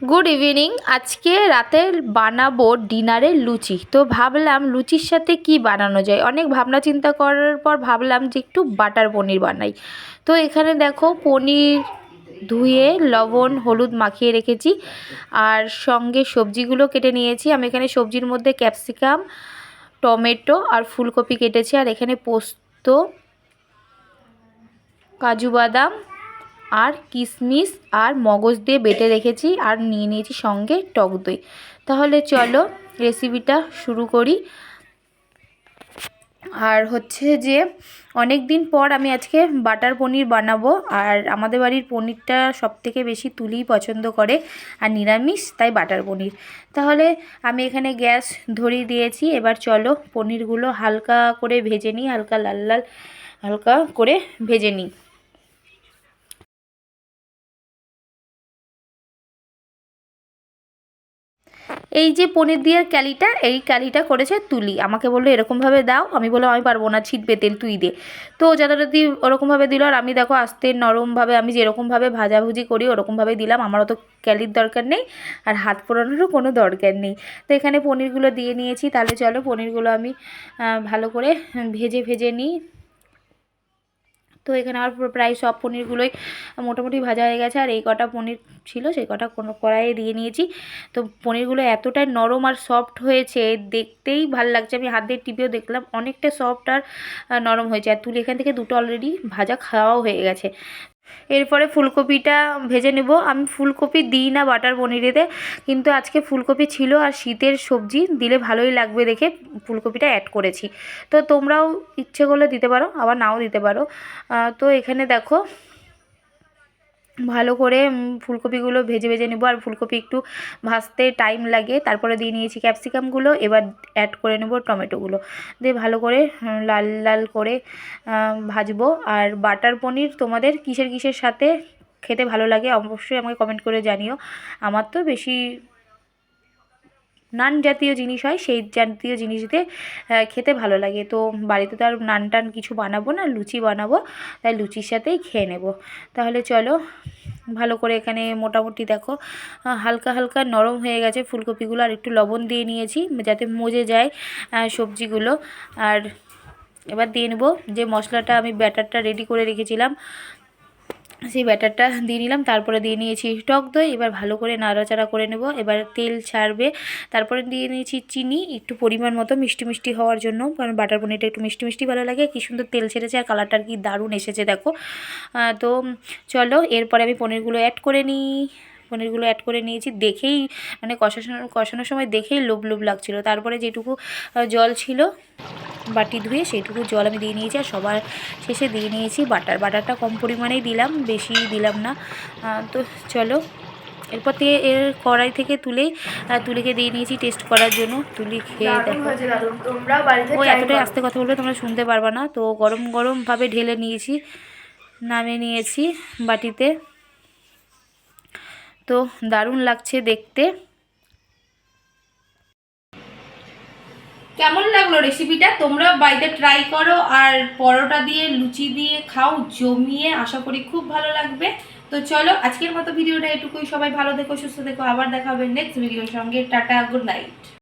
Good evening. আজকে রাতে বানাবো ডিনারে লুচি। তো ভাবলাম লুচির সাথে কি বানানো যায়, অনেক ভাবনা চিন্তা করার পর ভাবলাম যে একটু বাটার পনির বানাই। তো এখানে দেখো পনির ধুয়ে লবণ হলুদ মাখিয়ে রেখেছি, আর সঙ্গে সবজিগুলো কেটে নিয়েছি। আমি এখানে সবজির মধ্যে ক্যাপসিকাম, টমেটো আর ফুলকপি কেটেছি, আর এখানে পোস্ত, কাজু বাদাম আর কিশমিশ আর মগজ দিয়ে বেটে রেখেছি, আর নিয়ে নিয়েছি সঙ্গে টক দই। তাহলে চলো রেসিপিটা শুরু করি। আর হচ্ছে যে অনেক দিন পর আমি আজকে বাটার পনির বানাবো, আর আমাদের বাড়ির পনিরটা সবথেকে বেশি তুলিই পছন্দ করে, আর নিরামিষ তাই বাটার পনির। তাহলে আমি এখানে গ্যাস ধরিয়ে দিয়েছি। এবার চলো পনিরগুলো হালকা করে ভেজে নিই, হালকা লাল লাল হালকা করে ভেজে নিই। এই যে পনির দিয়ার ক্যালিটা, এই ক্যালিটা করেছে তুলি। আমাকে বললো এরকমভাবে দাও, আমি বললাম আমি পারবো না, ছিটবে তেল, তুই দে। তো যথারীতি ওরকমভাবে দিল, আর আমি দেখো আস্তে নরমভাবে আমি যেরকমভাবে ভাজাভুজি করি ওরকমভাবে দিলাম। আমার অত ক্যালির দরকার নেই, আর হাত পোড়ানোরও কোনো দরকার নেই। তো এখানে পনিরগুলো দিয়ে নিয়েছি। তাহলে চলো পনিরগুলো আমি ভালো করে ভেজে ভেজে নিই। তো এখানে আমার প্রায় সব পনিরগুলোই মোটামুটি ভাজা হয়ে গেছে, আর এই কটা পনির ছিল সেই কটা কোনো কড়াইয়ে দিয়ে নিয়েছি। তো পনিরগুলো এতটাই নরম আর সফট হয়েছে, দেখতেই ভাল লাগছে। আমি হাত দিয়ে টিপেও দেখলাম অনেকটা সফট আর নরম হয়েছে। আর তুলে এখান থেকে দুটো অলরেডি ভাজা খাওয়াও হয়ে গেছে। এরপরে ফুলকপিটা ভেজে নেব। আমি ফুলকপি দিই না বাটার পনিরেতে, কিন্তু আজকে ফুলকপি ছিল আর শীতের সবজি দিলে ভালোই লাগবে দেখে ফুলকপিটা অ্যাড করেছি। তো তোমরাও ইচ্ছে করলে দিতে পারো, আবার নাও দিতে পারো। তো এখানে দেখো ভালো করে ফুলকপিগুলো ভেজে ভেজে নেব, আর ফুলকপি একটু ভাজতে টাইম লাগে। তারপরে দিয়ে নিয়েছি ক্যাপসিকামগুলো, এবার অ্যাড করে নেব টমেটোগুলো, দিয়ে ভালো করে লাল লাল করে ভাজবো। আর বাটার পনির তোমাদের কিসের কিসের সাথে খেতে ভালো লাগে অবশ্যই আমাকে কমেন্ট করে জানিও। আমার তো বেশি নান জাতীয় জিনিস হয়, সেই জাতীয় জিনিস দিয়ে খেতে ভালো লাগে। তো বাড়িতে তো আর নান টান কিছু বানাবো না, লুচি বানাবো, তাই লুচির সাথেই খেয়ে নেব। তাহলে চলো ভালো করে এখানে মোটামুটি দেখো হালকা হালকা নরম হয়ে গেছে ফুলকপিগুলো, আর একটু লবণ দিয়ে নিয়েছি যাতে মজে যায় সবজিগুলো। আর এবার দিয়ে নেব যে মশলাটা আমি ব্যাটারটা রেডি করে রেখেছিলাম, সেই ব্যাটারটা দিয়ে নিলাম। তারপরে দিয়ে নিয়েছি টক দই, এবার ভালো করে নাড়াচাড়া করে নেব। এবার তেল ছাড়বে। তারপরে দিয়ে নিয়েছি চিনি একটু পরিমাণ মতো, মিষ্টি মিষ্টি হওয়ার জন্য, কারণ বাটার পনিরটা একটু মিষ্টি মিষ্টি ভালো লাগে। কি সুন্দর তেল ছেড়েছে, আর কালারটা আর কি দারুণ এসেছে দেখো। তো চলো এরপরে আমি পনিরগুলো অ্যাড করে নিই। পনিরগুলো অ্যাড করে নিয়েছি, দেখেই মানে কষানোর সময় দেখেই লোভ লোভ লাগছিলো। তারপরে যেটুকু জল ছিল বাটি ধুয়ে সেইটুকু জল আমি দিয়ে নিয়েছি, আর সবার শেষে দিয়ে নিয়েছি বাটারটা কম পরিমাণেই দিলাম, বেশি দিলাম না। তো চলো এরপর থেকে এর কড়াই থেকে তুলিকে দিয়ে নিয়েছি টেস্ট করার জন্য। তুলি খেয়ে দেখো, ও এতটাই আস্তে কথা বলবে তোমরা শুনতে পারবা না। তো গরম গরমভাবে ঢেলে নিয়েছি, নামিয়ে নিয়েছি বাটিতে। তো দারুণ লাগছে দেখতে। কেমন লাগলো রেসিপিটা? তোমরা বাড়িতে ট্রাই করো, আর পরোটা দিয়ে লুচি দিয়ে খাও জমিয়ে, আশা করি খুব ভালো লাগবে। তো চলো আজকের মতো ভিডিওটা এটুকুই। সবাই ভালো থেকো, সুস্থ থেকো, আবার দেখা হবে নেক্সট ভিডিওর সঙ্গে। Tata, good night.